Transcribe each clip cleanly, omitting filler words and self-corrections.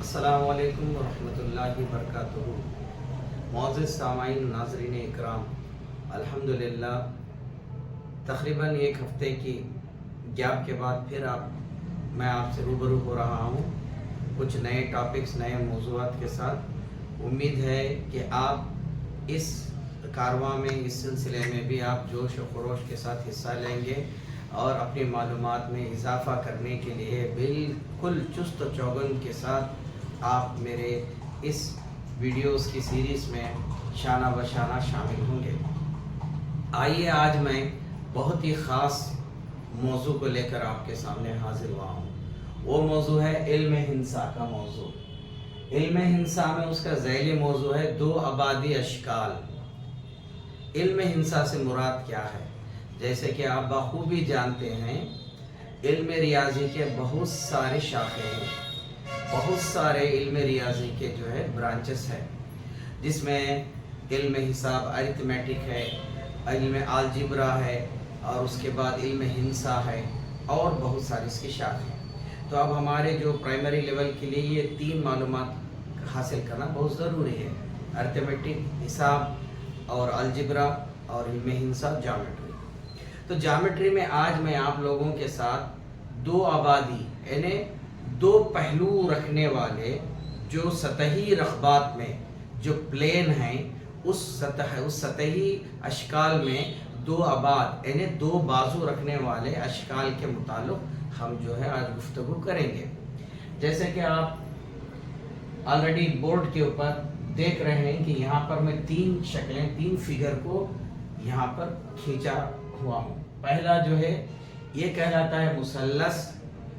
अस्सलामुअलैकुम वरहमतुल्लाहि वबरकातुहू। मुअज़्ज़िज़ सामाईन नाज़रीन इकराम, अल्हम्दुलिल्लाह तकरीबन एक हफ़्ते की गैप के बाद फिर मैं आपसे रूबरू हो रहा हूँ कुछ नए टॉपिक्स, नए मौज़ूआत के साथ। उम्मीद है कि आप इस कारवां में, इस सिलसिले में भी आप जोश और खरोश के साथ हिस्सा लेंगे और अपनी मालूमात में इजाफ़ा करने के लिए बिल्कुल चुस्त चौगन के साथ आप मेरे इस वीडियोस की सीरीज़ में शाना बशाना शामिल होंगे। आइए आज मैं बहुत ही ख़ास मौजू को लेकर आपके सामने हाजिर हुआ हूँ। वो मौजू है इल्म हिंसा का मौजू। इल्म हिंसा में उसका ज़ैली मौजू है दो आबादी अशकाल। इल्म हिंसा से मुराद क्या है? जैसे कि आप बखूबी जानते हैं, इल्म रियाजी के बहुत सारे शाखे हैं, बहुत सारे इल्म रियाजी के जो है ब्रांचेस हैं, जिसमें इल्म हिसाब अरिथमेटिक है, इल्म अलजेब्रा है और उसके बाद इल्म हिंसा है और बहुत सारी इसकी शाखें हैं। तो अब हमारे जो प्राइमरी लेवल के लिए ये तीन मालूमात हासिल करना बहुत ज़रूरी है: अरिथमेटिक, हिसाब और अलजेब्रा और इल्म हिंसा, ज्योमेट्री। तो ज्योमेट्री में आज मैं आप लोगों के साथ दो आबादी यानी दो पहलू रखने वाले जो सतही रकबात में जो प्लेन हैं उस सतही अशकाल में दो आबाद यानी दो बाजू रखने वाले अशकाल के मुताल्लिक़ हम जो है आज गुफ्तगू करेंगे। जैसे कि आप ऑलरेडी बोर्ड के ऊपर देख रहे हैं कि यहाँ पर मैं तीन शक्लें, तीन फिगर को यहाँ पर खींचा हुआ हूँ। पहला जो है ये कहलाता है मुसल्लस,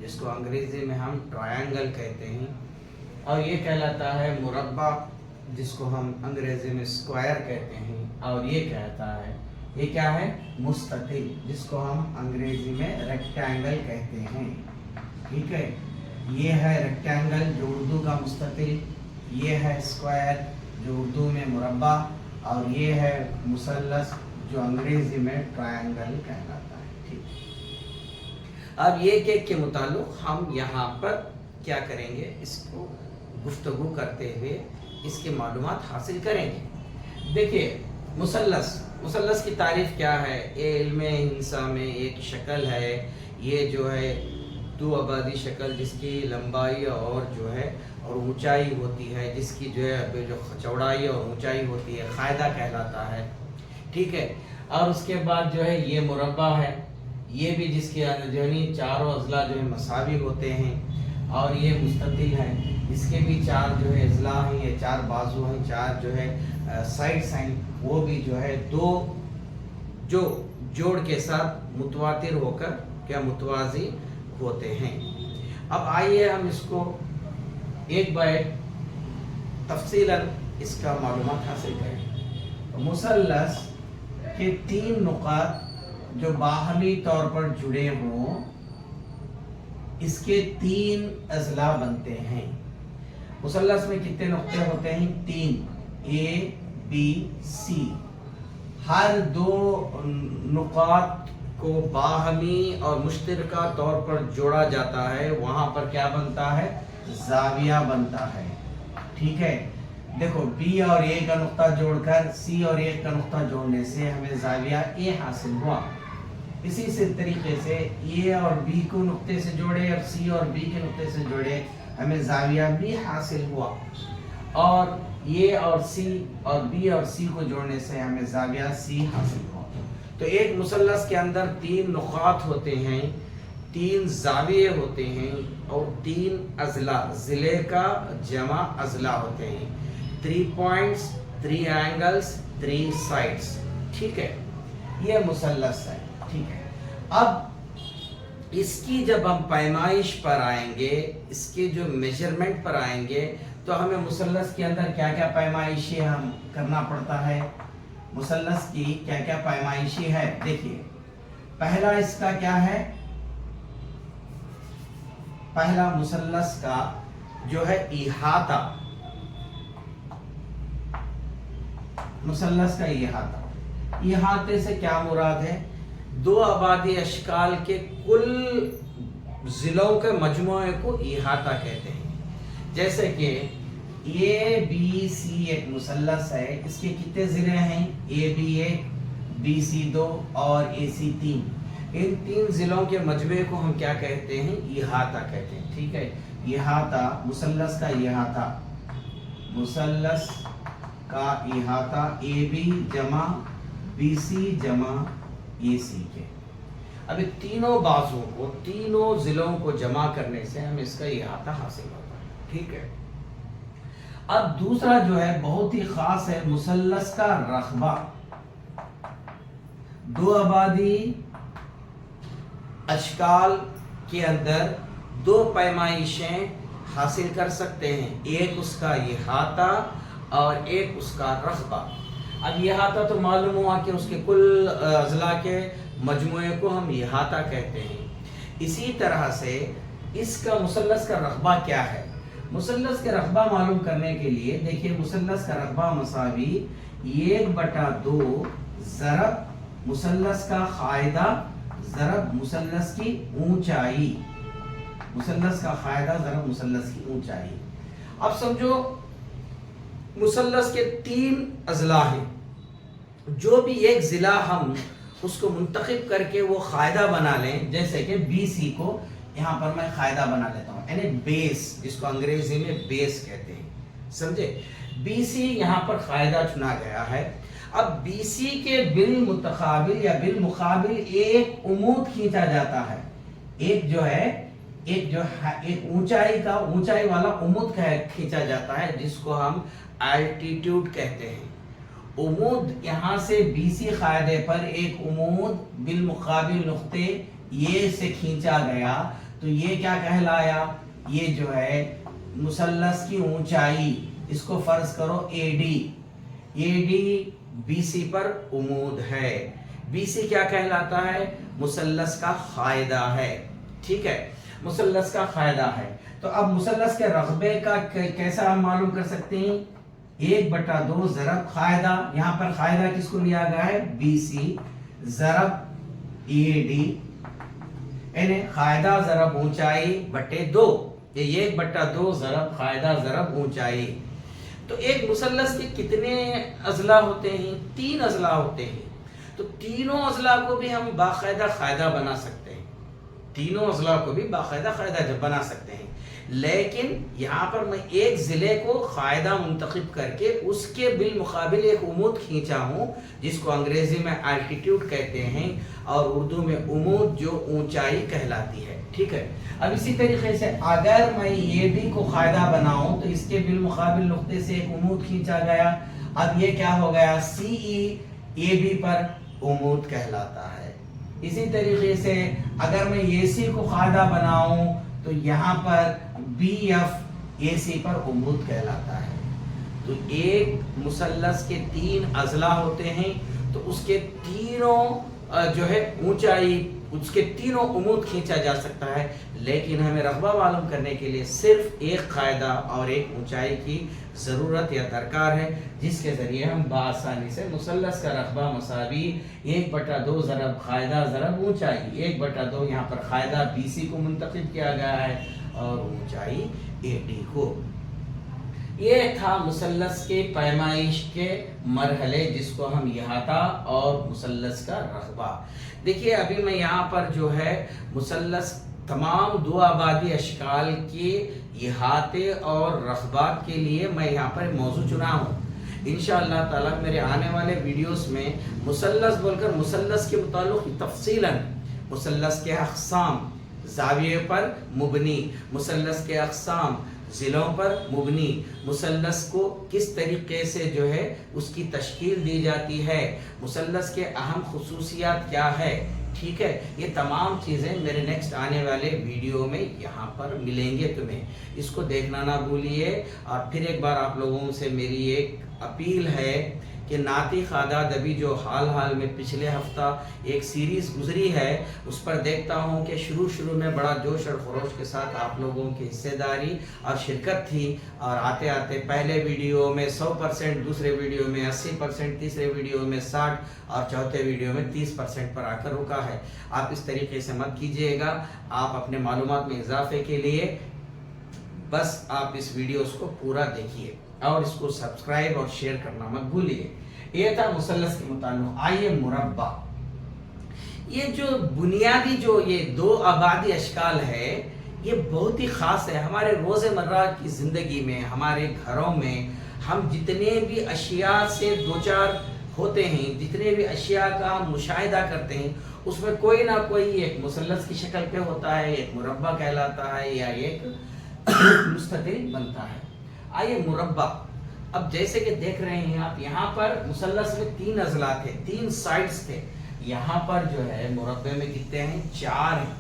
जिसको अंग्रेजी में हम ट्रायंगल कहते हैं, और ये कहलाता है मुरब्बा, जिसको हम अंग्रेजी में स्क्वायर कहते हैं, और ये कहता है, ये क्या है, मुस्ततिल, जिसको हम अंग्रेजी में रेक्टेंगल कहते हैं। ठीक है, ये है रेक्टेंगल जो उर्दू का मुस्ततिल, ये है स्क्वायर जो उर्दू में मुरब्बा, और ये है मुसल्लस जो अंग्रेजी में ट्रायंगल कहलाता है। ठीक, अब ये के मुताल्लिक़ हम यहाँ पर क्या करेंगे, इसको गुफ्तगू करते हुए इसकी मालूमात हासिल करेंगे। देखिए, मुसल्लस की तारीफ़ क्या है? ये इल्म हिंसा में एक शक्ल है, ये जो है दो आबादी शक्ल जिसकी लंबाई और जो है और ऊंचाई होती है, जिसकी जो है जो चौड़ाई और ऊंचाई होती है, कायदा कहलाता है। ठीक है, और उसके बाद जो है ये मुरब्बा है, ये भी जिसके जो चारों अजला जो है मसावी होते हैं, और ये मुस्ततिल है, इसके भी चार जो है अजला हैं, ये चार बाजू हैं, चार जो है साइड्स हैं, वो भी जो है दो जो जोड़ के साथ मुतवातिर होकर क्या मुतवाजी होते हैं। अब आइए हम इसको एक बार तफसीलन इसका मालूमात हासिल करें। मुसल्लस के तीन नुकात जो बाहमी तौर पर जुड़े हों, इसके तीन अजला बनते हैं। मुसल्लस में कितने नुक्ते होते हैं? तीन, ए बी सी। हर दो नुकात को बाहमी और मुश्तरका तौर पर जोड़ा जाता है, वहां पर क्या बनता है? जाविया बनता है। ठीक है, देखो बी और ए का नुक्ता जोड़कर सी और ए का नुक्ता जोड़ने से हमें जाविया ए हासिल हुआ। इसी से तरीके से ए और बी को नुक्ते से जोड़े और सी और बी के नुक्ते से जोड़े, हमें जाविया बी हासिल हुआ, और ए और सी और बी और सी को जोड़ने से हमें जाविया सी हासिल हुआ। तो एक मुसल्लस के अंदर तीन नुकात होते हैं, तीन जाविये होते हैं और तीन अजला, जिले का जमा अजला होते हैं। 3 पॉइंट्स, 3 एंगल्स, 3 साइड्स। ठीक है, ये मुसल्लस है। ठीक है, अब इसकी जब हम पैमाइश पर आएंगे, इसके जो मेजरमेंट पर आएंगे, तो हमें मुसल्लस के अंदर क्या क्या पैमाइशें हम करना पड़ता है। मुसल्लस की क्या क्या पैमाइशें है? देखिए, पहला इसका क्या है? पहला मुसल्लस का जो है इहाता, मुसल्लस का इहाते से क्या मुराद है? दो आबादी अशकाल के कुल जिलों के मजमूए को इहाता कहते हैं। جیسے کہ اے بی سی ایک مثلث ہے، اس کے کتنے ضلع ہیں؟ اے بی 1، بی سی 2 اور اے سی 3۔ ان 3 ضلعوں کے مجموعے کو ہم کیا کہتے ہیں؟ احاطہ کہتے ہیں، ٹھیک ہے؟ احاطہ، مثلث کا احاطہ، مثلث کا احاطہ اے بی جمع بی سی جمع اے سی کے۔ اب تینوں بازوں کو، تینوں ضلعوں کو جمع کرنے سے ہم اس کا احاطہ حاصل ہوتا ہے، ٹھیک ہے؟ اب دوسرا جو ہے بہت ہی خاص ہے، مثلث کا رقبہ۔ دو آبادی اشکال کے اندر 2 پیمائشیں حاصل کر سکتے ہیں، ایک اس کا احاطہ اور ایک اس کا رقبہ۔ اب احاطہ تو معلوم ہوا کہ اس کے کل اضلاع کے مجموعے کو ہم احاطہ کہتے ہیں۔ اسی طرح سے اس کا مثلث کا رقبہ کیا ہے؟ مثلث کا رقبہ معلوم کرنے کے لیے دیکھیے، مثلث کا رقبہ مساوی 1/2 ضرب مثلث کا قاعدہ ضرب مثلث کی اونچائی، مثلث کا قاعدہ ضرب مثلث کی اونچائی۔ اب سمجھو مثلث کے 3 اضلاع ہیں، جو بھی ایک ضلع ہم اس کو منتخب کر کے وہ قاعدہ بنا لیں، جیسے کہ بی سی کو یہاں پر میں قاعدہ بنا لیتا ہوں، یعنی بیس، جس کو انگریزی میں بیس کہتے ہیں، سمجھے؟ بی سی یہاں پر قاعدہ چنا گیا ہے۔ اب بی سی کے بالمتقابل یا بالمقابل ایک عمود کھینچا جاتا ہے، ایک اونچائی والا عمود کھینچا جاتا ہے، جس کو ہم الٹیٹیوڈ کہتے ہیں۔ عمود یہاں سے بی سی قاعدے پر ایک عمود بالمقابل نقطے یہ سے کھینچا گیا، تو یہ کیا کہلایا؟ یہ جو ہے مثلث کی اونچائی، اس کو فرض کرو اے ڈی بی سی پر عمود ہے۔ بی سی کیا کہلاتا ہے؟ مثلث کا قاعدہ ہے، ٹھیک ہے؟ مثلث کا قاعدہ ہے۔ تو اب مثلث کے رقبے کا کیسا ہم معلوم کر سکتے ہیں؟ 1/2 ضرب قاعدہ، یہاں پر قاعدہ کس کو لیا گیا ہے؟ بی سی ضرب اے ڈی، یعنی قاعدہ ضرب اونچائی بٹے 2، یہ 1/2 ضرب قاعدہ ضرب اونچائی۔ تو ایک مثلث کے کتنے اضلاع ہوتے ہیں؟ 3 اضلاع ہوتے ہیں۔ تو تینوں اضلاع کو بھی ہم باقاعدہ قاعدہ بنا سکتے ہیں، تینوں اضلاع کو بھی باقاعدہ قاعدہ بنا سکتے ہیں، لیکن یہاں پر میں ایک ضلع کو قاعدہ منتخب کر کے اس کے بالمقابل ایک عمود کھینچا ہوں، جس کو انگریزی میں الٹیٹیوڈ کہتے ہیں اور اردو میں عمود جو اونچائی کہلاتی ہے، ٹھیک ہے؟ اب اسی طریقے سے اگر میں یہ بھی کو قاعدہ بناؤں تو اس کے بالمقابل نقطے سے ایک عمود کھینچا گیا، اب یہ کیا ہو گیا؟ سی ای اے بی پر عمود کہلاتا ہے۔ اسی طریقے سے اگر میں اے سی کو قاعدہ بناؤں تو یہاں پر بی ایف اے سی پر عمود کہلاتا ہے۔ تو ایک مثلث کے 3 اضلاع ہوتے ہیں، تو اس کے تینوں جو ہے اونچائی، اس کے تینوں عمود کھینچا جا سکتا ہے، لیکن ہمیں رقبہ معلوم کرنے کے لیے صرف ایک قاعدہ اور ایک اونچائی کی ضرورت یا درکار ہے، جس کے ذریعے ہم بآسانی سے مثلث کا رقبہ مساوی 1/2 ضرب قاعدہ ضرب اونچائی، 1/2 یہاں پر قاعدہ بی سی کو منتخب کیا گیا ہے اور اونچائی اے ڈی کو۔ یہ تھا مثلث کے پیمائش کے مرحلے، جس کو ہم احاطہ اور مثلث کا رقبہ۔ دیکھیے ابھی میں یہاں پر جو ہے مثلث تمام 2 آبادی اشکال کے احاطے اور رقبات کے لیے میں یہاں پر موضوع چنا ہوں۔ انشاءاللہ تعالیٰ میرے آنے والے ویڈیوز میں مثلث بول کر مثلث کے متعلق تفصیلاً مثلث کے اقسام، زاویے پر مبنی مثلث کے اقسام، ضلعوں پر مبنی مثلث کو کس طریقے سے جو ہے اس کی تشکیل دی جاتی ہے، مثلث کے اہم خصوصیات کیا ہے، ٹھیک ہے؟ یہ تمام چیزیں میرے نیکسٹ آنے والے ویڈیو میں یہاں پر ملیں گے تمہیں، اس کو دیکھنا نہ بھولیے۔ اور پھر ایک بار آپ لوگوں سے میری ایک اپیل ہے کہ ناطق اعداد ابھی جو حال میں پچھلے ہفتہ ایک سیریز گزری ہے، اس پر دیکھتا ہوں کہ شروع میں بڑا جوش اور خروش کے ساتھ آپ لوگوں کی حصہ داری اور شرکت تھی، اور آتے پہلے ویڈیو میں 100%، دوسرے ویڈیو میں 80%، تیسرے ویڈیو میں 60% اور چوتھے ویڈیو میں 30% پر آ کر رکا ہے۔ آپ اس طریقے سے مت کیجیے گا۔ آپ اپنے معلومات میں اضافے کے لیے بس آپ اس ویڈیوز کو پورا دیکھیے اور اس کو سبسکرائب اور شیئر کرنا مت بھولیے۔ یہ تھا مثلث کے متعلق۔ آئیے مربع، یہ جو بنیادی جو یہ دو آبادی اشکال ہے یہ بہت ہی خاص ہے۔ ہمارے روز مرہ کی زندگی میں، ہمارے گھروں میں ہم جتنے بھی اشیاء سے دوچار ہوتے ہیں، جتنے بھی اشیاء کا ہم مشاہدہ کرتے ہیں، اس میں کوئی نہ کوئی ایک مثلث کی شکل پہ ہوتا ہے، ایک مربع کہلاتا ہے یا ایک مستطیل بنتا ہے۔ آئیے مربع، اب جیسے کہ دیکھ رہے ہیں آپ، یہاں پر مثلث میں 3 اضلاع تھے، 3 سائڈز تھے۔ یہاں پر جو ہے مربع میں کتنے ہیں؟ 4 ہیں،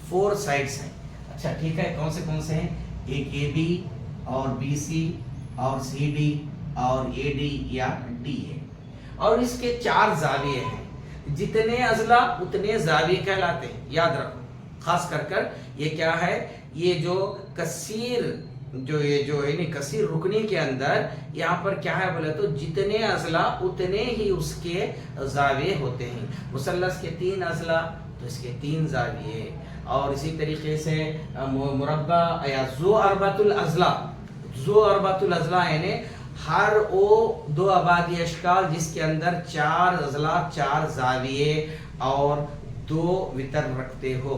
4 سائڈز ہیں۔ اچھا ٹھیک ہے، کون سے ہیں؟ ایک اے بی اور بی سی اور سی ڈی اور اے ڈی یا ڈی ہے، اور اس کے 4 زاویے ہیں۔ جتنے اضلاع اتنے زاویے کہلاتے ہیں، یاد رکھو۔ خاص کر یہ کیا ہے؟ یہ جو کثیر کثیر رکنی کے اندر یہاں پر کیا ہے بولے تو جتنے اضلاع اتنے ہی اس کے زاویے ہوتے ہیں۔ مثلث کے 3 اضلاع تو اس کے 3 زاویے، اور اسی طریقے سے مربع یا ذو اربعۃ الاضلاع یعنی ہر وہ 2 آبادی اشکال جس کے اندر 4 اضلاع، 4 زاویے اور 2 وتر رکھتے ہو،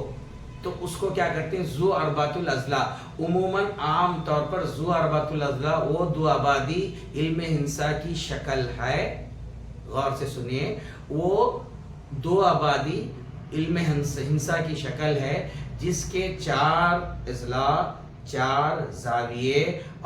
تو اس کو کیا کرتے ہیں؟ ذو اربعۃ الاضلاع۔ عموماً عام طور پر ذو اربعۃ الاضلاع وہ 2 آبادی علم ہندسہ کی شکل ہے۔ غور سے سنیے، وہ 2 آبادی علم ہندسہ کی شکل ہے جس کے 4 اضلاع، 4 زاویے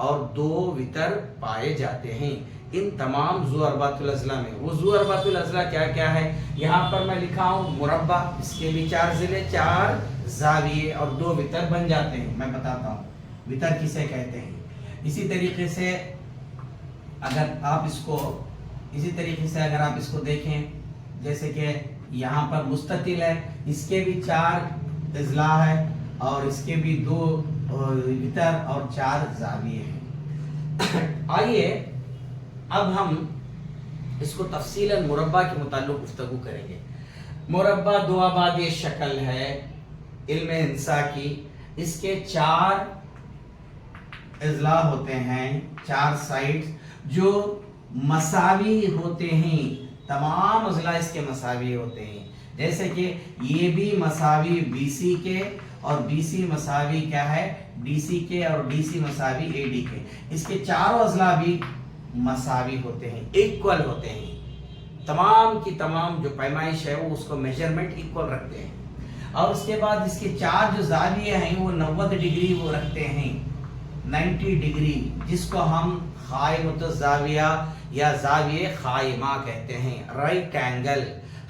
اور 2 وتر پائے جاتے ہیں۔ ان تمام ذو اربعۃ الاضلاع میں وہ ذو اربعۃ الاضلاع کیا ہے؟ یہاں پر میں لکھا ہوں مربع، اس کے بھی 4 ضلع، 4 زاویے اور 2 وتر بن جاتے ہیں۔ میں بتاتا ہوں وتر کسے کہتے ہیں۔ اسی طریقے سے اگر آپ اس کو دیکھیں، جیسے کہ یہاں پر مستطیل ہے، اس کے بھی 4 اضلاع ہے اور اس کے بھی 2 وتر اور 4 زاویے ہیں۔ آئیے اب ہم اس کو تفصیلاً مربع کے متعلق گفتگو کریں گے۔ مربع 2 آبادی شکل ہے علم ہندسہ کی، اس کے 4 اضلاع ہوتے ہیں، 4 سائڈز جو مساوی ہوتے ہیں۔ تمام اضلاع اس کے مساوی ہوتے ہیں، جیسے کہ یہ بھی مساوی بی سی کے اور بی سی مساوی کیا ہے؟ ڈی سی کے، اور ڈی سی مساوی اے ڈی کے۔ اس کے 4 اضلاع بھی مساوی ہوتے ہیں، ایکول ہوتے ہیں۔ تمام کی تمام جو پیمائش ہے وہ اس کو میجرمنٹ ایکول رکھتے ہیں، اور اس کے بعد اس کے 4 جو زاویے ہیں وہ 90 ڈگری وہ رکھتے ہیں، 90 ڈگری، جس کو ہم قائمۃ الزاویہ یا زاویہ قائمہ کہتے ہیں۔ رائٹ اینگل،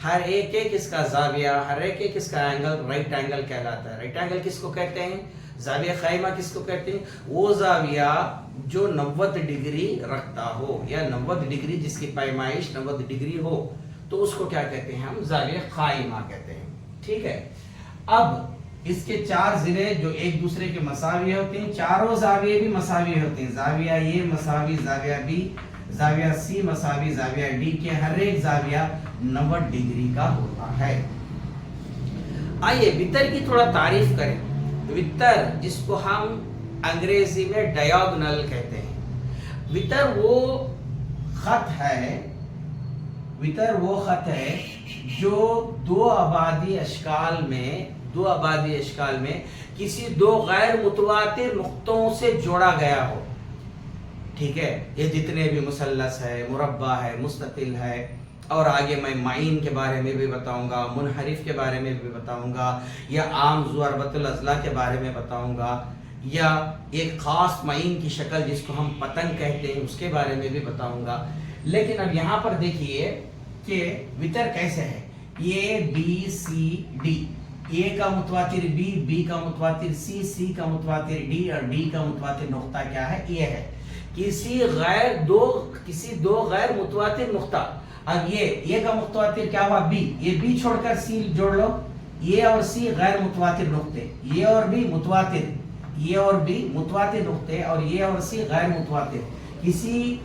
ہر ایک اس کا زاویہ، ہر ایک اس کا اینگل رائٹ اینگل کہلاتا ہے۔ رائٹ اینگل کس کو کہتے ہیں؟ زاویہ قائمہ کس کو کہتے ہیں؟ وہ زاویہ جو 90 ڈگری رکھتا ہو یا 90 ڈگری جس کی پیمائش 90 ڈگری ہو، تو اس کو کیا کہتے ہیں؟ ہم زاویہ قائمہ کہتے ہیں۔ ٹھیک ہے، اب اس کے 4 ضلع جو ایک دوسرے کے مساوی ہوتے ہیں، چاروں زاویے بھی مساوی ہوتے ہیں۔ زاویہ اے مساوی زاویہ بی، زاویہ سی مساوی زاویہ ڈی کے، ہر ایک زاویہ 90 ڈگری کا ہوتا ہے۔ آئیے وتر کی تھوڑا تعریف کریں۔ وتر جس کو ہم انگریزی میں ڈیاگنل کہتے ہیں، وتر وہ خط ہے جو 2 آبادی اشکال میں کسی 2 غیر متواتر نقطوں سے جوڑا گیا ہو۔ ٹھیک ہے، یہ جتنے بھی مثلث ہے، مربع ہے، مستطیل ہے، اور آگے میں معین کے بارے میں بھی بتاؤں گا، منحرف کے بارے میں بھی بتاؤں گا، یا عام ذو اربعۃ الاضلاع کے بارے میں بتاؤں گا، یا ایک خاص معین کی شکل جس کو ہم پتنگ کہتے ہیں اس کے بارے میں بھی بتاؤں گا۔ لیکن اب یہاں پر دیکھیے کہ وتر کیسے ہے۔ یہ بی سی ڈی، اے کا متواتر بی، بی کا متواتر سی، سی کا متواتر ڈی، اور ڈی کا متواتر نقطہ کیا ہے؟ اے ہے۔ کسی دو غیر متواتر نقطہ، اب یہ کا متواتر کیا ہوا؟ بی، یہ بی چھوڑ کر سی جوڑ لو، یہ اور سی غیر متواتر نقطے، یہ اور بی متواتر، یہ اور بی متواتر نقطے، اور یہ اور سی غیر متواتر۔ کسی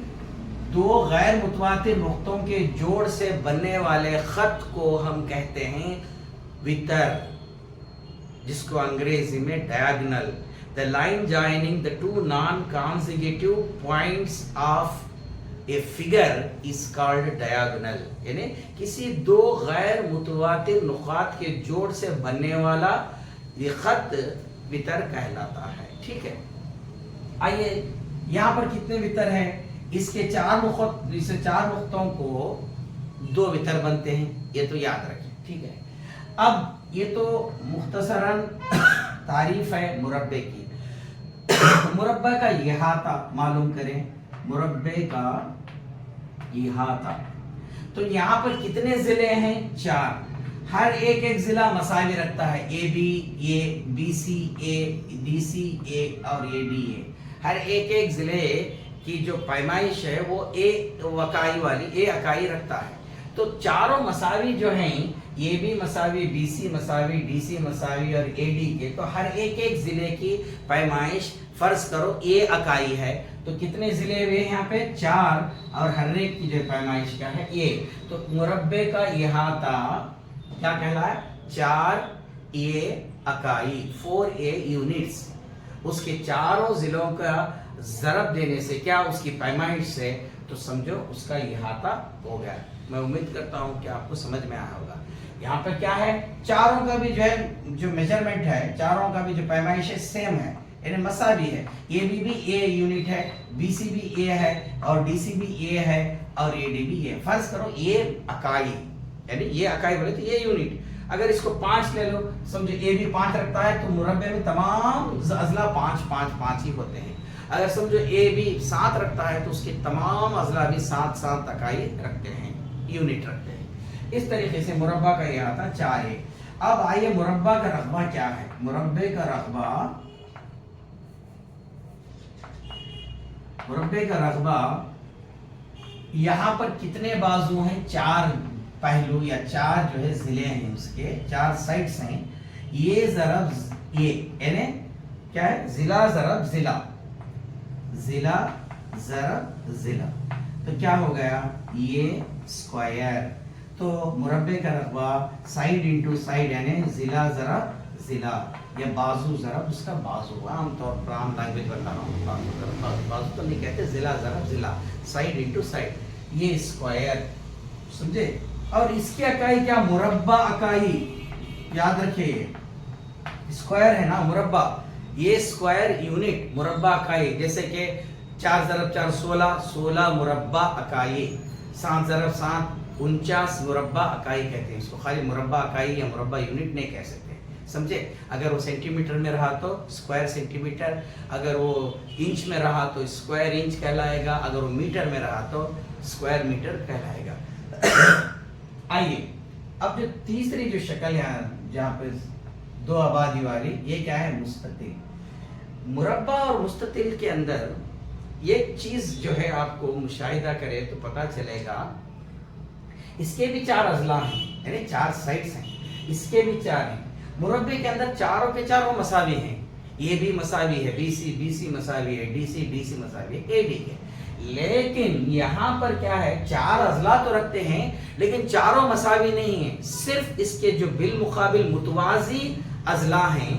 2 غیر متواتر نقطوں کے جوڑ سے بننے والے خط کو ہم کہتے ہیں وتر، جس کو انگریزی میں ڈیاگنل۔ the line joining the two non-consecutive points of a figure is called diagonal. यानी किसी दो गैर मुतवातिर नुकात के जोड़ से बनने वाला ये खत वितर कहलाता है। ठीक है, आइए यहाँ पर कितने वितर हैं? इसके चार नुक्तों को दो वितर बनते हैं, ये तो याद रखें। ठीक है, अब ये तो मुख्तसरन तारीफ है मुरब्बे की। मुरब्बा का इहाता मालूम करें, मुरब्बे का इहाता। तो यहाँ पर कितने जिले हैं? 4। हर एक जिला मसावी रखता है, A B A, B C A, D C A और ए डी ए। हर एक जिले की जो पैमाइश है वो ए वकाई वाली, ए अकाई रखता है। तो चारों मसावी जो हैं, ए बी मसावी, बी सी मसावी, डी सी मसावी और ए डी के, तो हर एक जिले की पैमाइश फर्ज करो ए अकाई है। तो कितने जिले हुए यहाँ पे? 4, और हर एक की जो पैमाइश क्या है? ए। तो मुरब्बे का इहाता क्या कहलाए? 4 ए अकाई, 4 ए यूनिट्स। उसके चारों जिलों का ज़रब देने से, क्या उसकी पैमाइश से, तो समझो उसका इहाता हो गया। मैं उम्मीद करता हूँ कि आपको समझ में आया होगा। यहाँ पर क्या है? चारों का भी जो है, जो मेजरमेंट है, चारों का भी जो पैमाइश है सेम है, यानी मसावी है। ए भी ए यूनिट है, बी सी भी ए है, और डी सी भी ए है, और ए डी भी ए। फर्ज करो ए अकाई, यानी ये अकाई बोले तो ये यूनिट। अगर इसको 5 ले लो, समझो ए भी 5 रखता है, तो मुरब्बे में तमाम अजला 5 5 5 ही होते हैं। अगर समझो ए भी 7 रखता है, तो उसके तमाम अजला भी 7 7 अकाई रखते हैं, यूनिट रखते हैं। इस तरीके से मुरब्बा का यह आता 4 है। अब आइए मुरब्बा का रकबा क्या है? मुरब्बे का रकबा यहाँ पर कितने बाजू हैं? 4 पहलू या 4 जो है जिले हैं, उसके 4 साइड्स हैं। ये ज़रब ये, यानी क्या है? जिला ज़रब जिला, जिला ज़रब जिला। तो क्या हो गया? ये स्क्वायर। तो मुरब्बे का रकबा साइड इंटू साइड, यानी जिला ज़रब जिला, या बाजू ज़रब उसका बाजू। आमतौर पर आम लैंग्वेज बता रहा हूँ, बाजू तो नहीं कहते, जिला ज़रब जिला, साइड इंटू साइड, ये स्क्वायर। समझे? और इसकी अकाई क्या? मुरब्बा अकाई। याद रखिए, स्क्वायर है ना मुरब्बा, ये स्क्वायर यूनिट मुरब्बा अकाई। जैसे कि 4 ज़रब 4 16, 16 मुरब्बा अकाई। 7 ज़रब 7 49 मुरब्बा अकाई कहते हैं इसको। खाली मुरब्बा अकाई या मुरब्बा यूनिट नहीं कह सकते। समझे? अगर वो सेंटीमीटर में रहा तो स्क्वायर सेंटीमीटर, अगर वो इंच में रहा तो स्क्वायर इंच कहलाएगा, अगर वो मीटर में रहा तो स्क्वायर मीटर कहलाएगा। आइए अब जो तीसरी जो शक्ल है, जहाँ पे 2 आबादी वाली, ये क्या है? मुस्ततिल। मुरब्बा और मुस्ततिल के अंदर एक चीज जो है, आपको मुशाहिदा करे तो पता चलेगा, इसके भी 4 अजला हैं, यानी 4 साइड्स हैं, इसके भी 4 हैं। मुरब्बे के अंदर चारों के चारों मसावी हैं। ये भी मसावी है, बी सी मसावी है, डी सी मसावी है, ए डी है। लेकिन यहाँ पर क्या है? 4 अजला तो रखते हैं, लेकिन चारों मसावी नहीं है। सिर्फ इसके जो बिल मुकाबिल मुतवाजी अजला हैं,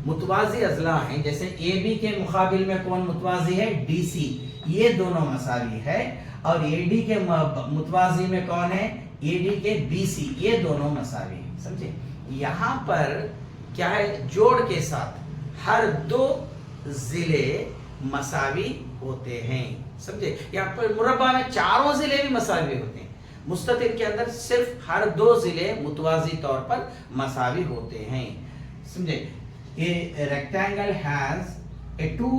मुतवाजी अजला हैं, जैसे ए बी के मुकाबिल में कौन मुतवाजी है? डी सी, ये दोनों मसावी है। और ए डी के मुतवाजी में कौन है? ए डी के बी सी, ये दोनों मसावी है। समझे? यहाँ पर क्या है? जोड़ के साथ हर 2 जिले मसावी होते हैं। समझे? यहाँ पर मुरब्बा में चारों जिले भी मसावी होते हैं, मुस्ततिल के अंदर सिर्फ हर 2 जिले मुतवाजी तौर पर मसावी होते हैं। समझे? ये rectangle has a 2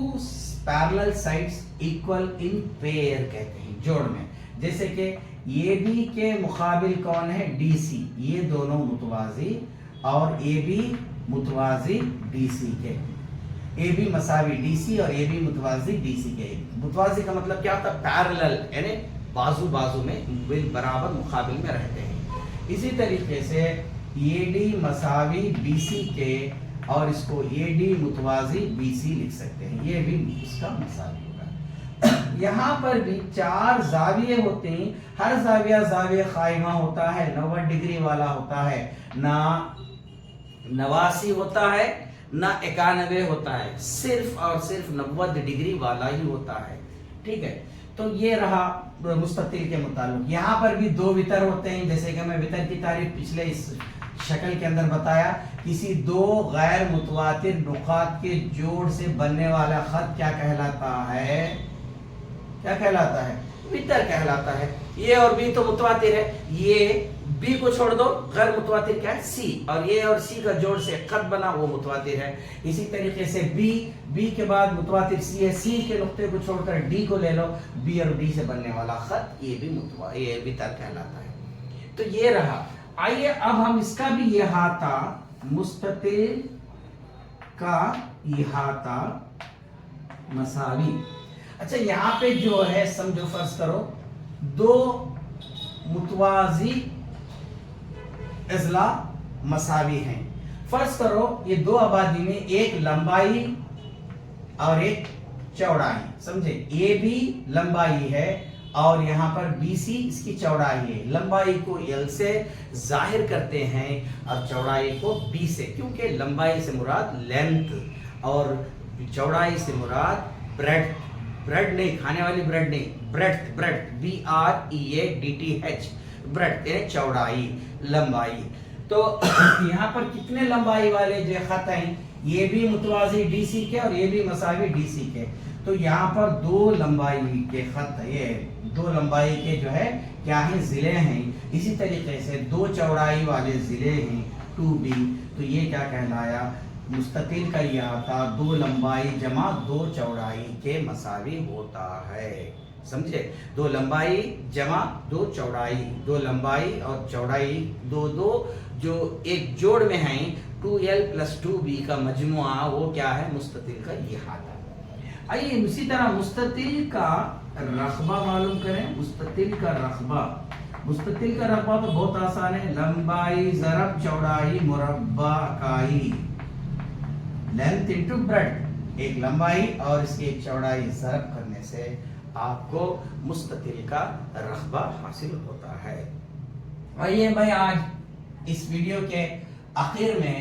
parallel sides equal in pair कहते हैं, जोड़ में। जैसे कि ये बी के मुकाबिल कौन है? डी सी, ये दोनों मुतवाजी, और ए बी मुतवाजी डी सी के, ए बी मसावी डी सी और ए बी मुतवाजी डी सी के। मुतवाजी का मतलब क्या होता है? पैरेलल, यानी बाजू बाजू में बराबर मुकाबिल में रहते हैं। इसी तरीके से ए डी मसावी बी सी के, और इसको ए डी मुतवाजी बी सी लिख सकते हैं, ये भी इसका मसावी होगा। यहाँ पर भी 4 जाविये होते हैं। हर जाविया कायमा होता है, 90 डिग्री वाला होता है, ना 89 होता है, نہ 91 ہوتا ہے، صرف اور صرف 90 ڈگری والا ہی ہوتا ہے، ٹھیک ہے۔ تو یہ رہا مستطیل کے متعلق۔ یہاں پر بھی دو وتر ہوتے ہیں، جیسے کہ میں وتر کی تعریف پچھلے اس شکل کے اندر بتایا، کسی دو غیر متواتر نقاط کے جوڑ سے بننے والا خط کیا کہلاتا ہے؟ کیا کہلاتا ہے؟ وتر کہلاتا ہے۔ یہ اور بی تو متواتر ہے، یہ بی کو چھوڑ دو، غیر متواتر کیا ہے؟ سی، اور یہ اور سی کا جوڑ سے خط بنا وہ متواتر ہے۔ اسی طریقے سے بی کے بعد متواتر سی ہے، سی کے نقطے کو چھوڑ کر ڈی کو لے لو، بی اور ڈی سے بننے والا خط یہ بھی یہ وتر کہلاتا ہے۔ تو یہ رہا۔ آئیے اب ہم اس کا بھی احاطہ، مستطیل کا احاطہ مساوی۔ اچھا یہاں پہ جو ہے سمجھو، فرض کرو دو متوازی اضلاع مساوی ہیں۔ فرض کرو یہ دو آبادی میں ایک لمبائی اور ایک چوڑائی، سمجھے؟ اے بھی لمبائی ہے اور یہاں پر بی سی اس کی چوڑائی ہے۔ لمبائی کو ایل سے ظاہر کرتے ہیں اور چوڑائی کو بی سے، کیونکہ لمبائی سے مراد لینتھ اور چوڑائی سے مراد بریڈتھ۔ بریڈ نہیں، کھانے والی بریڈ نہیں، بریڈتھ، BREADTH، بریڈتھ یعنی چوڑائی، لمبائی۔ تو یہاں پر کتنے لمبائی والے جو خط ہیں؟ یہ بھی متوازی ڈی سی کے اور یہ بھی مساوی ڈی سی کے۔ تو یہاں پر دو لمبائی کے خط، یہ دو لمبائی کے جو ہے کیا ہیں؟ ضلع ہیں۔ اسی طریقے سے دو چوڑائی والے ضلع ہیں 2B، تو یہ کیا کہلایا؟ مستطیل کا احاطہ دو لمبائی جمع دو چوڑائی کے مساوی ہوتا ہے، سمجھے؟ دو لمبائی جمع دو چوڑائی، دو لمبائی اور چوڑائی دو جو ایک جوڑ میں ہیں، 2L + 2B کا مجموعہ، وہ کیا ہے؟ مستطیل کا احاطہ۔ آئیے اسی طرح مستطیل کا رقبہ معلوم کریں۔ مستطیل کا رقبہ تو بہت آسان ہے، لمبائی ضرب چوڑائی مربع اکائی، لینتھ انٹو بریڈتھ، ایک لمبائی اور اس کی ایک چوڑائی ضرب کرنے سے آپ کو مستطیل کا رقبہ حاصل ہوتا ہے۔ آئیے میں آج اس ویڈیو کے آخر میں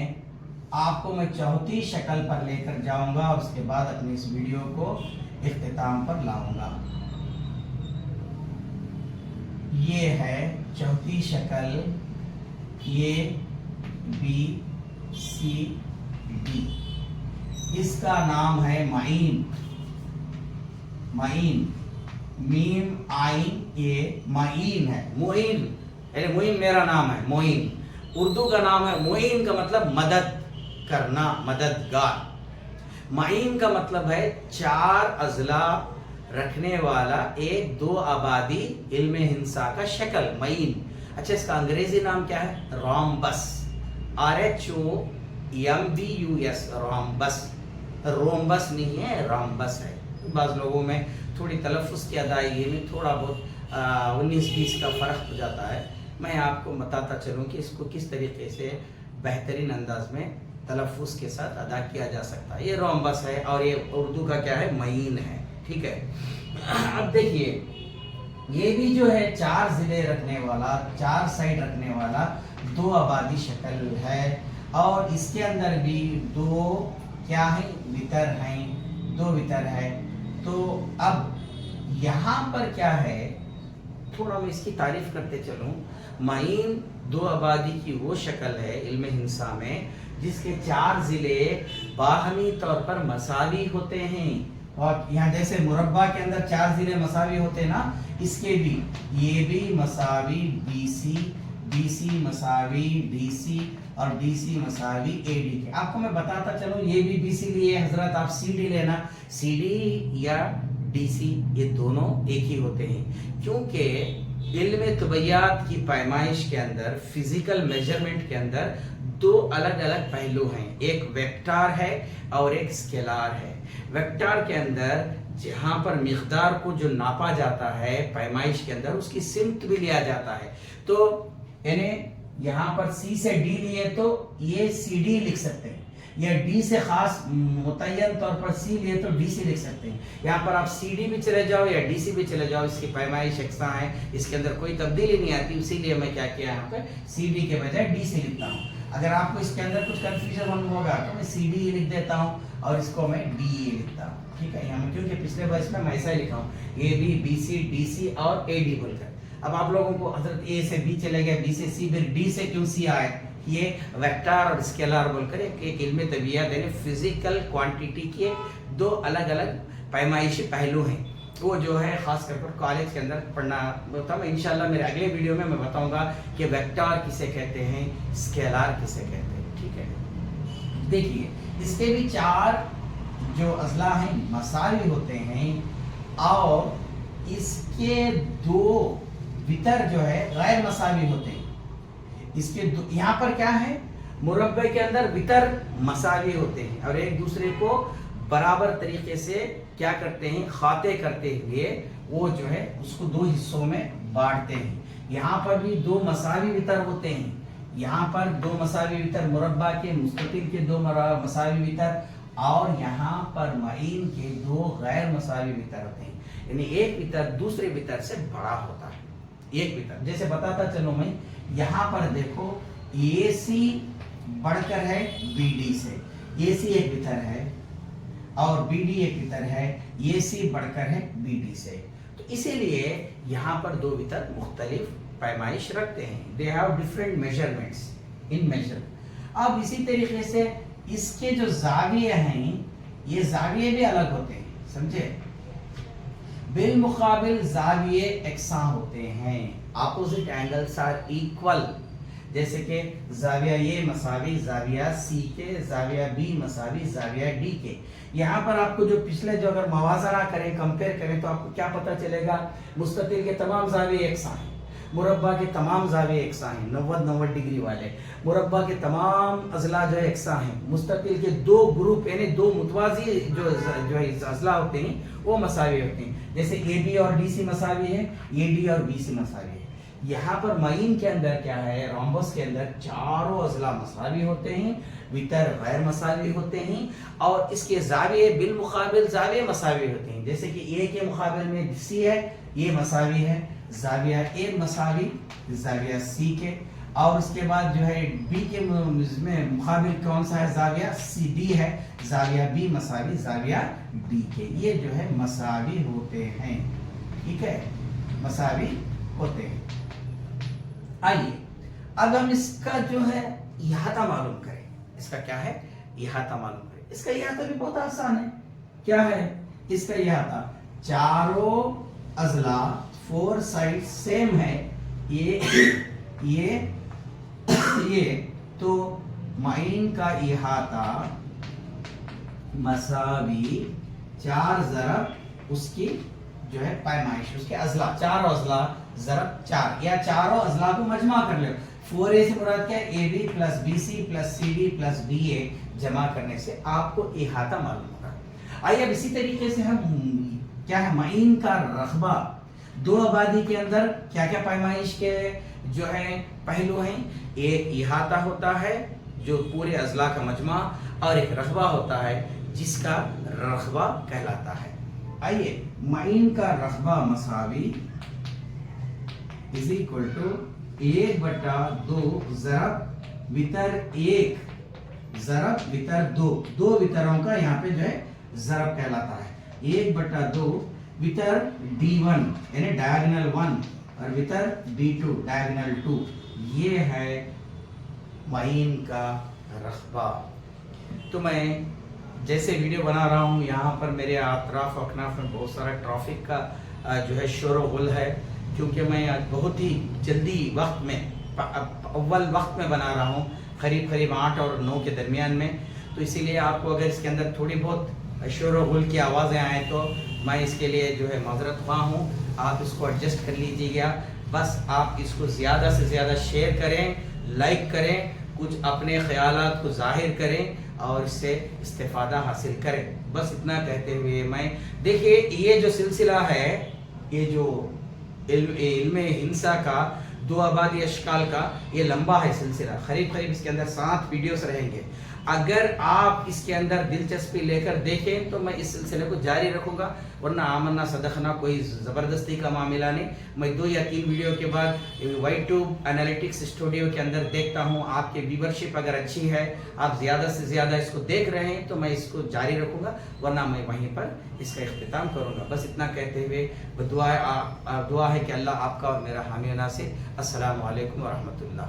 آپ کو میں چوتھی شکل پر لے کر جاؤں گا اور اس کے بعد اپنی اس ویڈیو کو اختتام پر لاؤں گا۔ یہ ہے چوتھی شکل، یہ ABCD، اس کا نام ہے معین۔ میم آئین، یہ معین ہے۔ معین یعنی معین میرا نام ہے، معین اردو کا نام ہے۔ معین کا مطلب مدد کرنا، مددگار۔ معین کا مطلب ہے چار اضلاع رکھنے والا ایک دو آبادی علم ہندسہ کا شکل، معین۔ اچھا اس کا انگریزی نام کیا ہے؟ رومبس، RHOMBUS، رومبس۔ رومبس نہیں ہے، رومبس ہے۔ بعض لوگوں میں تھوڑی تلفظ کی ادائیگی میں تھوڑا بہت 19-20 کا فرق ہو جاتا ہے۔ میں آپ کو بتاتا چلوں کہ اس کو کس طریقے سے بہترین انداز میں تلفظ کے ساتھ ادا کیا جا سکتا ہے۔ یہ رومبس ہے اور یہ اردو کا کیا ہے؟ معین ہے، ٹھیک ہے۔ اب دیکھیے یہ بھی جو ہے چار ضلع رکھنے والا، چار سائڈ رکھنے والا دو آبادی شکل ہے، اور اس کے اندر بھی دو کیا ہیں؟ وتر ہیں، دو وتر ہے۔ تو اب یہاں پر کیا ہے؟ تھوڑا میں اس کی تعریف کرتے چلوں۔ معین دو آبادی کی وہ شکل ہے علم ہندسہ میں جس کے چار ضلع باہمی طور پر مساوی ہوتے ہیں، اور یہاں جیسے مربع کے اندر چار ضلع مساوی ہوتے ہیں نا، اس کے بھی یہ بھی مساوی BC، BC مساوی DC اور DC مساوی AD کے۔ آپ کو میں بتاتا چلوں، یہ بھی BC لیے حضرت، آپ CD لینا، CD یا DC یہ دونوں ایک ہی ہوتے ہیں، کیونکہ علم طبیعیات کی پیمائش کے اندر، فزیکل میجرمنٹ کے اندر دو الگ الگ پہلو ہیں، ایک ویکٹار ہے اور ایک اسکیلار ہے۔ ویکٹار کے اندر جہاں پر مقدار کو جو ناپا جاتا ہے پیمائش کے اندر، اس کی سمت بھی لیا جاتا ہے۔ تو یعنی یہاں پر C سے D لیے تو یہ CD لکھ سکتے ہیں، یا D سے خاص متعین طور پر C لیے تو DC لکھ سکتے ہیں۔ یہاں پر آپ CD بھی چلے جاؤ یا DC بھی چلے جاؤ، اس کی پیمائش یکساں ہے، اس کے اندر کوئی تبدیلی نہیں آتی، اسی لیے میں کیا کیا یہاں پہ CD کے بجائے DC لکھتا ہوں۔ अगर आपको इसके अंदर कुछ कंफ्यूजन होगा तो मैं सी डी लिख देता हूँ और इसको मैं डी ए लिखता हूँ, ठीक है। यहाँ क्योंकि पिछले वर्ष में मैं ऐसा ही लिखा हूँ A B B C D C और ए डी बोलकर। अब आप लोगों को हजरत ए से बी चले गए, बी से सी, फिर डी से क्यों सी आए, ये वेक्टर और स्केलर बोलकर एक इल्म तबीयत यानी फिजिकल क्वांटिटी के दो अलग अलग पैमाइशी पहलू हैं। वो जो है खास कर कॉलेज के अंदर पढ़ना होता है। इंशाल्लाह मेरे अगले वीडियो में मैं बताऊंगा कि वेक्टर किसे कहते हैं, स्केलर किसे कहते हैं, ठीक है। देखिए इसके भी चार जो अजला हैं मसावी होते हैं और इसके दो वितर जो है गैर मसावी होते हैं। इसके यहाँ पर क्या है, मुरब्बे के अंदर वितर मसावी होते हैं और एक दूसरे को बराबर तरीके से क्या करते हैं, खाते करते हुए वो जो है उसको दो हिस्सों में बांटते हैं। यहाँ पर भी दो मसावी वितर होते हैं, यहाँ पर दो मसावी वितर मुरब्बा के, मुस्ततिल के दो मसावी वितर और यहाँ पर मईन के दो गैर मसावी वितर होते हैं। यानी एक वितर दूसरे वितर से बड़ा होता है। एक वितर जैसे बताता चलो मैं, यहाँ पर देखो ए सी बढ़कर है बी डी से, ए सी एक वितर है और बी डी एक वितर है, ए सी बढ़कर है बी डी से। तो इसीलिए यहाँ पर दो वितर मुख्तलिफ पैमाइश रखते हैं। They have different measurements in measure. अब इसी तरीके से इसके जो जाविये हैं ये जाविये भी अलग होते हैं, समझे। बिलमुकाबिल जाविये एकसां होते हैं, ऑपोजिट एंगल्स आर इक्वल। जैसे कि जाविया ए मसावी जाविया सी के, जाविया बी मसावी जाविया डी के। यहाँ पर आपको जो पिछले जो अगर मवाजना करें, कंपेयर करें तो आपको क्या पता चलेगा, मुस्ततिल के तमाम जाविये एकसां हैं, मुरब्बा के तमाम जाविये एकसां हैं 90 डिग्री वाले, मुरब्बा के तमाम अजला जो है एकसां हैं, मुस्ततिल के दो ग्रुप यानी दो मुतवाजी जो अजला होते हैं वो मसावी होते हैं। जैसे ए बी और डी सी मसावी है, ए डी और बी सी मसावी है। यहाँ पर मईन के अंदर क्या है, रोम्बस के अंदर चारों अजला मसावी होते हैं, वितर गैर मसावी होते हैं और इसके जाविये बिलमुकाबिल जाविये मसावी होते हैं। जैसे कि ए के मुकाबिल में सी है, ये मसावी है, जाविया ए मसावी जाविया सी के, और उसके बाद जो है बी के में मुकाबिल कौन सा है, जाविया सी डी है, जाविया बी मसावी जाविया डी के। ये जो है मसावी होते हैं, ठीक है, मसावी होते हैं। आइए अब हम इसका जो है इहाता मालूम करें। इसका क्या है, इहाता मालूम करें। इसका इहाता भी बहुत आसान है। क्या है इसका इहाता, चारों अजला फोर साइड सेम है, ये तो माइन का इहाता मसावी चार ज़रब उसकी जो है पैमाइश, उसके अजला, चार अजला ज़रब चार, या चारों अजला को मजमा कर लो। 4a से मुराद क्या है, A B plus B C plus C D plus D A, जमा करने से आपको इहाता मालूम होगा। आइए अब इसी तरीके से हम क्या है, मईन का रकबा, दो आबादी के अंदर क्या क्या पैमाइश के जो है पहलू हैं। एक इहाता होता है जो पूरे अजला का मजमा, और एक रकबा होता है जिसका रकबा कहलाता है। आइए, मईन का रकबा मसावी इज इक्वल टू 1/2 ज़रब वितर 1 ज़रब वितर 2, दो वितरों का यहाँ पे जो है ज़रब कहलाता है। 1/2 वितर D1 यानी डायगोनल 1 और वितर D2 डायगोनल 2, ये है मईन का रकबा। तो मैं जैसे वीडियो बना रहा हूँ, यहाँ पर मेरे अतराफ अकनाफ में बहुत सारा ट्रैफिक का जो है शोर गुल है, क्योंकि मैं आज बहुत ही जल्दी वक्त में, अव्वल वक्त में बना रहा हूँ, करीब 8 और 9 के दरमियान में। तो इसीलिए आपको अगर इसके अंदर थोड़ी बहुत शोर गुल की आवाज़ें आएँ तो मैं इसके लिए जो है माजरत ख्वाह हूँ, आप इसको एडजस्ट कर लीजिएगा। बस आप इसको ज़्यादा से ज़्यादा शेयर करें, लाइक करें, कुछ अपने ख्यालात को जाहिर करें और इससे इस्तेफादा हासिल करें। बस इतना कहते हुए मैं, देखिए ये जो सिलसिला है, ये जो इल्मे हिंसा का, दो आबादी अशकाल का, ये लंबा है सिलसिला, करीब इसके अंदर 7 वीडियोस रहेंगे। अगर आप इसके अंदर दिलचस्पी लेकर देखें तो मैं इस सिलसिले को जारी रखूंगा, वरना आमन्ना सदखना कोई ज़बरदस्ती का मामला नहीं। میں 2 یا 3 ویڈیو کے بعد Y-Tube انالیٹکس اسٹوڈیو کے اندر دیکھتا ہوں. آپ کی ویورشپ اگر اچھی ہے, آپ زیادہ سے زیادہ اس کو دیکھ رہے ہیں, تو میں اس کو جاری رکھوں گا, ورنہ میں وہیں پر اس کا اختتام کروں گا. بس اتنا کہتے ہوئے دعا ہے کہ اللہ آپ کا اور میرا حامی و ناصر. السلام علیکم ورحمۃ اللہ.